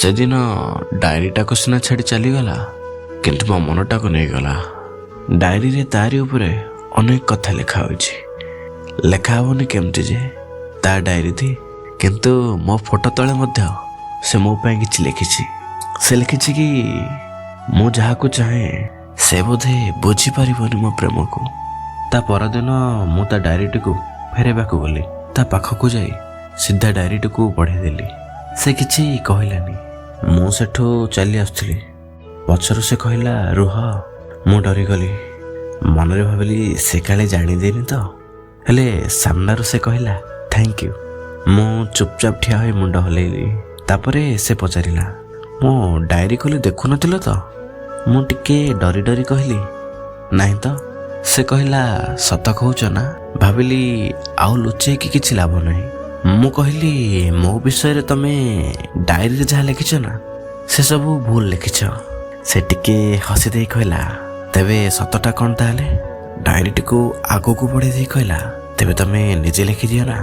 ସେଦିନ ଡାଏରୀଟାକୁ ସିନା ଛାଡ଼ି ଚାଲିଗଲା, କିନ୍ତୁ ମୋ ମନଟାକୁ ନେଇଗଲା। ଡାଏରୀରେ ତାରି ଉପରେ ଅନେକ କଥା ଲେଖା ହୋଇଛି। ଲେଖା ହେବନି କେମିତି ଯେ ତା ଡାଏରୀଟି, କିନ୍ତୁ ମୋ ଫଟୋ ତଳେ ମଧ୍ୟ ସେ ମୋ ପାଇଁ କିଛି ଲେଖିଛି। ସେ ଲେଖିଛି କି ମୁଁ ଯାହାକୁ ଚାହେଁ ସେ ବୋଧେ ବୁଝିପାରିବନି ମୋ ପ୍ରେମକୁ। ତା ପରଦିନ ମୁଁ ତା ଡାଏରୀଟିକୁ ଫେରାଇବାକୁ ଗଲି। ତା ପାଖକୁ ଯାଇ ସିଧା ଡାଏରୀଟିକୁ ପଢ଼େଇଦେଲି। ସେ କିଛି କହିଲାନି। ମୁଁ ସେଠୁ ଚାଲି ଆସୁଥିଲି। ପଛରୁ ସେ କହିଲା ରୁହ। ମୁଁ ଡରିଗଲି। ମନରେ ଭାବିଲି ସେ କାଳେ ଜାଣିଦେନି ତ। ହେଲେ ସାମ୍ନାରୁ ସେ କହିଲା ଥ୍ୟାଙ୍କ ୟୁ। ମୁଁ ଚୁପଚାପ ଠିଆ ହୋଇ ମୁଣ୍ଡ ହଲେଇଲି। ତାପରେ ସେ ପଚାରିଲା ମୁଁ ଡାଏରୀ ଖୋଲି ଦେଖୁନଥିଲ ତ? ମୁଁ ଟିକେ ଡରି ଡରି କହିଲି ନାହିଁ ତ। ସେ କହିଲା ସତ କହୁଛ ନା? ଭାବିଲି ଆଉ ଲୁଚେଇକି କିଛି ଲାଭ ନାହିଁ। ମୁଁ କହିଲି ମୋ ବିଷୟରେ ତମେ ଡାଏରୀରେ ଯାହା ଲେଖିଛ ନା ସେସବୁ ଭୁଲ ଲେଖିଛ। ସେ ଟିକେ ହସି ଦେଇ କହିଲା ତେବେ ସତଟା କ'ଣ ତାହେଲେ? ଡାଏରୀଟିକୁ ଆଗକୁ ବଢ଼େଇ ଦେଇ କହିଲା ତେବେ ତମେ ନିଜେ ଲେଖିଦିଅ ନା।